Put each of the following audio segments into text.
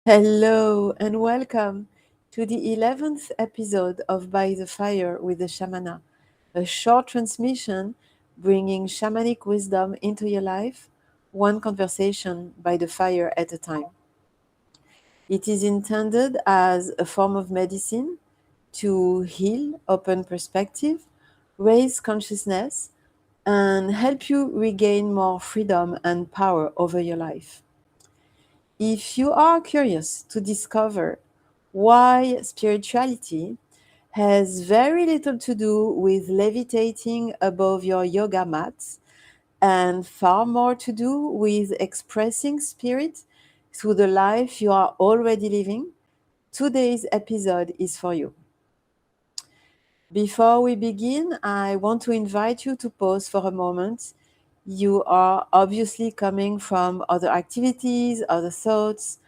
Hello and welcome to the 11th episode of By the Fire with the Shamana, a short transmission bringing shamanic wisdom into your life, one conversation by the fire at a time. It is intended as a form of medicine to heal, open perspective, raise consciousness, and help you regain more freedom and power over your life. If you are curious to discover why spirituality has very little to do with levitating above your yoga mat and far more to do with expressing spirit through the life you are already living, today's episode is for you. Before we begin, I want to invite you to pause for a moment. You are obviously coming from other activities, other thoughts,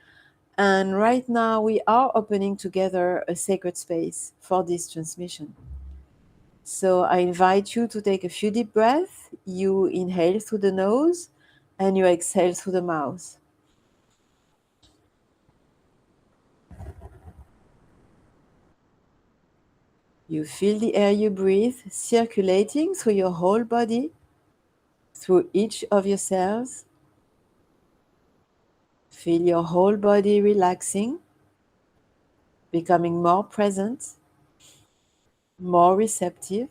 and right now we are opening together a sacred space for this transmission. So I invite you to take a few deep breaths. You inhale through the nose and you exhale through the mouth. You feel the air you breathe circulating through your whole body, through each of your cells. Feel your whole body relaxing, becoming more present, more receptive,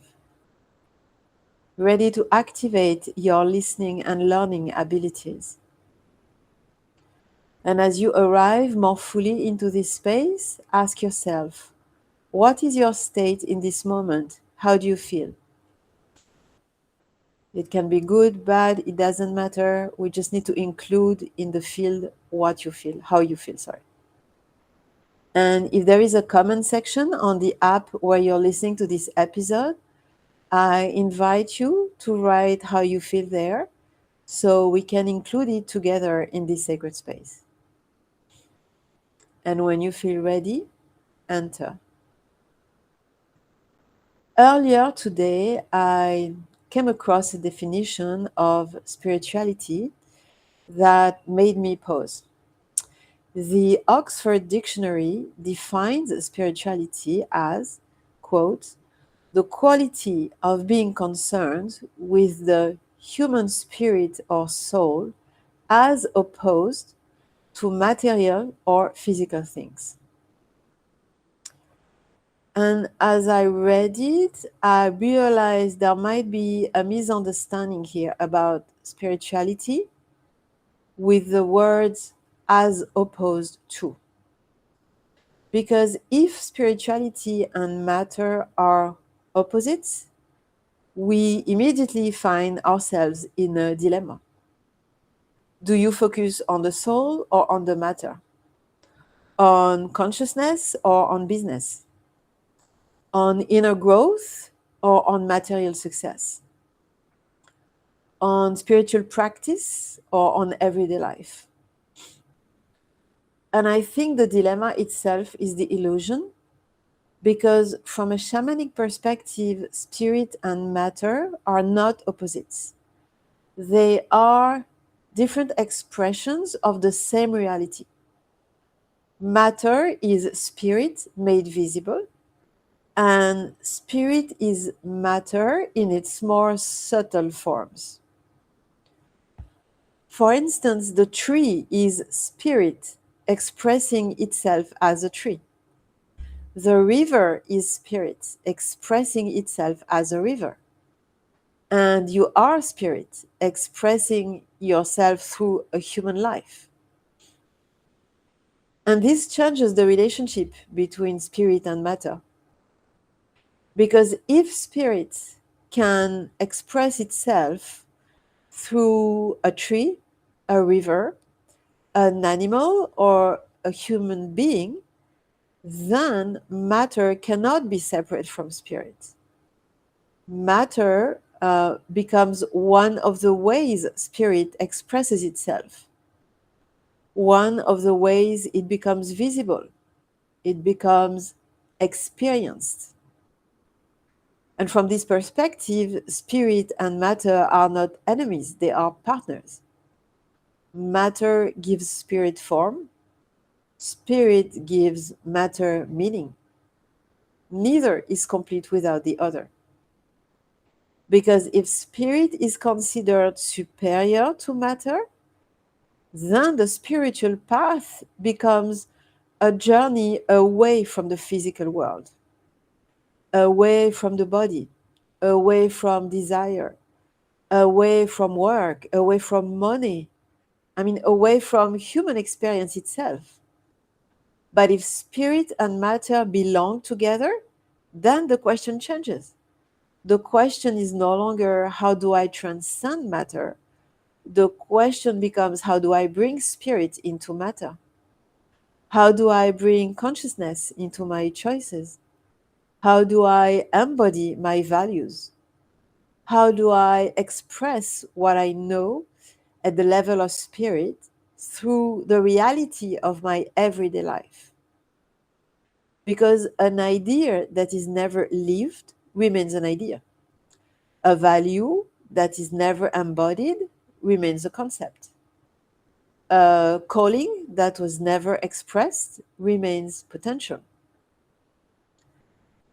ready to activate your listening and learning abilities. And as you arrive more fully into this space, ask yourself, what is your state in this moment? How do you feel? It can be good, bad, it doesn't matter. We just need to include in the field what you feel, how you feel, sorry. And if there is a comment section on the app where you're listening to this episode, I invite you to write how you feel there so we can include it together in this sacred space. And when you feel ready, enter. Earlier today, I came across a definition of spirituality that made me pause. The Oxford Dictionary defines spirituality as, quote, the quality of being concerned with the human spirit or soul as opposed to material or physical things. And as I read it, I realized there might be a misunderstanding here about spirituality with the words as opposed to. Because if spirituality and matter are opposites, we immediately find ourselves in a dilemma. Do you focus on the soul or on the matter? On consciousness or on business? On inner growth or on material success? On spiritual practice or on everyday life? And I think the dilemma itself is the illusion, because from a shamanic perspective, spirit and matter are not opposites. They are different expressions of the same reality. Matter is spirit made visible, and spirit is matter in its more subtle forms. For instance, the tree is spirit expressing itself as a tree. The river is spirit expressing itself as a river. And you are spirit expressing yourself through a human life. And this changes the relationship between spirit and matter. Because if spirit can express itself through a tree, a river, an animal, or a human being, then matter cannot be separate from spirit. Matter becomes one of the ways spirit expresses itself, one of the ways it becomes visible, it becomes experienced. And from this perspective, spirit and matter are not enemies, they are partners. Matter gives spirit form, Spirit gives matter meaning. Neither is complete without the other. Because if spirit is considered superior to matter, then the spiritual path becomes a journey away from the physical world, away from the body, away from desire, away from work, away from money. I mean, away from human experience itself. But if spirit and matter belong together, then the question changes. The question is no longer how do I transcend matter? The question becomes how do I bring spirit into matter? How do I bring consciousness into my choices? How do I embody my values? How do I express what I know at the level of spirit through the reality of my everyday life? Because an idea that is never lived remains an idea. A value that is never embodied remains a concept. A calling that was never expressed remains potential.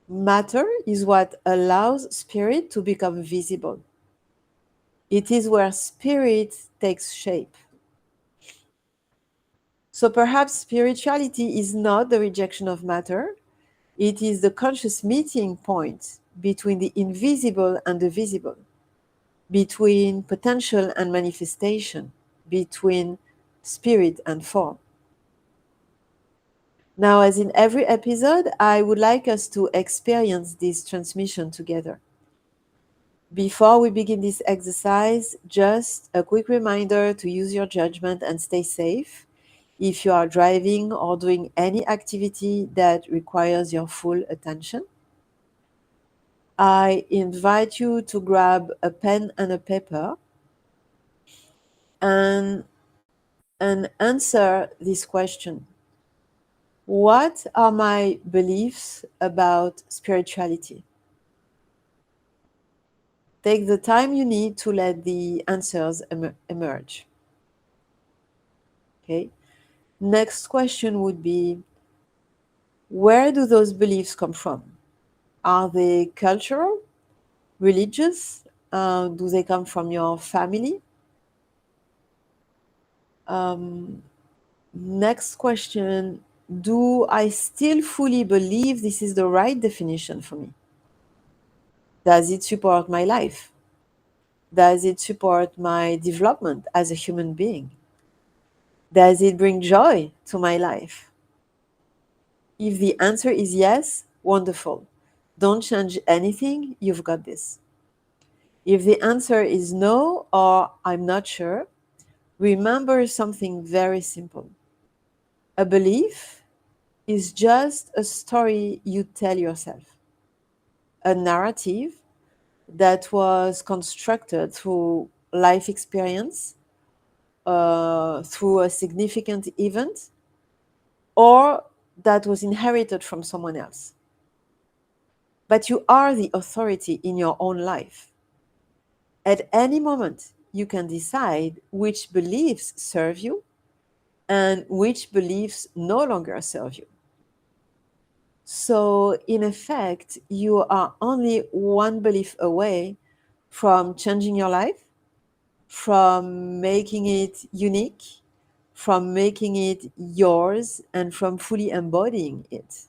Matter is what allows spirit to become visible. It is where spirit takes shape. So perhaps spirituality is not the rejection of matter, it is the conscious meeting point between the invisible and the visible, between potential and manifestation, between spirit and form. Now, as in every episode, I would like us to experience this transmission together. Before we begin this exercise, just a quick reminder to use your judgment and stay safe if you are driving or doing any activity that requires your full attention. I invite you to grab a pen and a paper and answer this question. What are my beliefs about spirituality? Take the time you need to let the answers emerge. Okay. Next question would be, where do those beliefs come from? Are they cultural, religious? Do they come from your family? Next question, do I still fully believe this is the right definition for me? Does it support my life? Does it support my development as a human being? Does it bring joy to my life? If the answer is yes, wonderful. Don't change anything, you've got this. If the answer is no or I'm not sure, remember something very simple. A belief is just a story you tell yourself, a narrative that was constructed through life experience, through a significant event, or that was inherited from someone else. But you are the authority in your own life. At any moment, you can decide which beliefs serve you and which beliefs no longer serve you. So, in effect, you are only one belief away from changing your life, from making it unique, from making it yours, and from fully embodying it.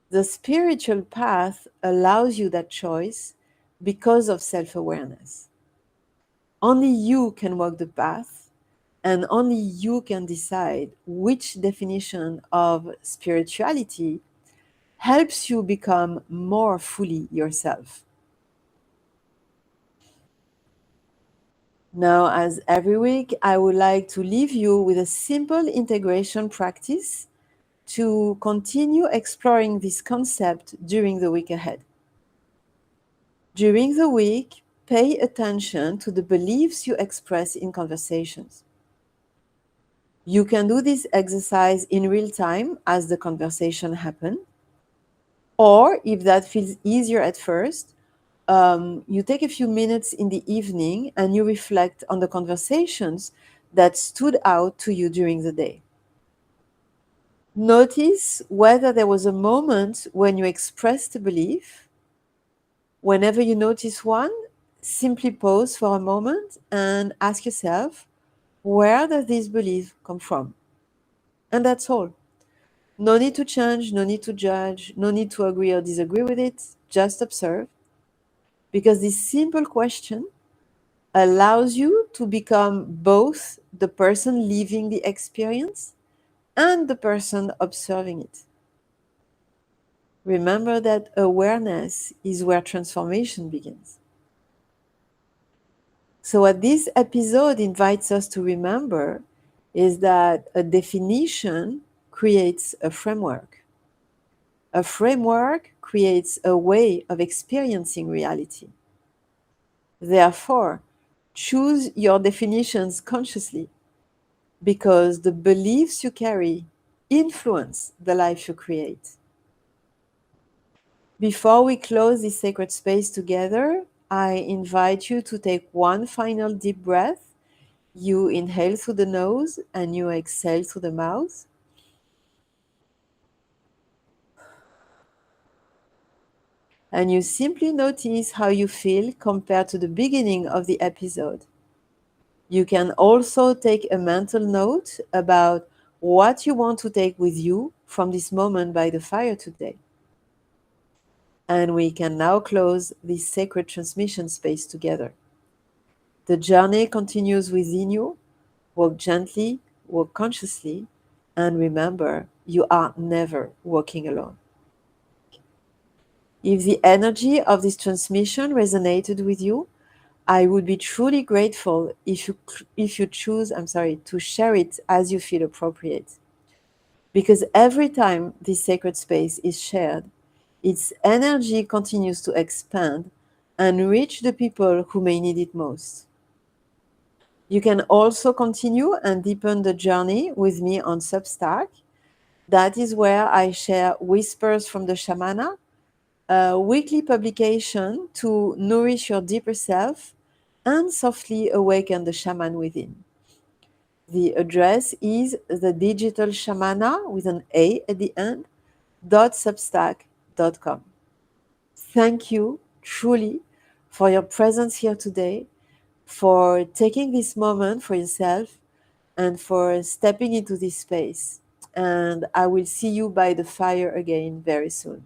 The spiritual path allows you that choice because of self-awareness. Only you can walk the path, and only you can decide which definition of spirituality helps you become more fully yourself. Now, as every week, I would like to leave you with a simple integration practice to continue exploring this concept during the week ahead. During the week, pay attention to the beliefs you express in conversations. You can do this exercise in real time as the conversation happens, or if that feels easier at first, you take a few minutes in the evening and you reflect on the conversations that stood out to you during the day. Notice whether there was a moment when you expressed a belief. Whenever you notice one, simply pause for a moment and ask yourself, where does this belief come from? And that's all. No need to change, no need to judge, no need to agree or disagree with it. Just observe. Because this simple question allows you to become both the person living the experience and the person observing it. Remember that awareness is where transformation begins. So, what this episode invites us to remember is that a definition creates a framework. A framework creates a way of experiencing reality. Therefore, choose your definitions consciously because the beliefs you carry influence the life you create. Before we close this sacred space together, I invite you to take one final deep breath. You inhale through the nose and you exhale through the mouth. And you simply notice how you feel compared to the beginning of the episode. You can also take a mental note about what you want to take with you from this moment by the fire today. And we can now close this sacred transmission space together. The journey continues within you. Walk gently, walk consciously, and remember, you are never walking alone. If the energy of this transmission resonated with you, I would be truly grateful if you choose, to share it as you feel appropriate. Because every time this sacred space is shared, its energy continues to expand and reach the people who may need it most. You can also continue and deepen the journey with me on Substack. That is where I share Whispers from the Shamana, a weekly publication to nourish your deeper self and softly awaken the shaman within. The address is the digital shamana with an A at the end, .substack.com. Thank you truly for your presence here today, for taking this moment for yourself, and for stepping into this space. And I will see you by the fire again very soon.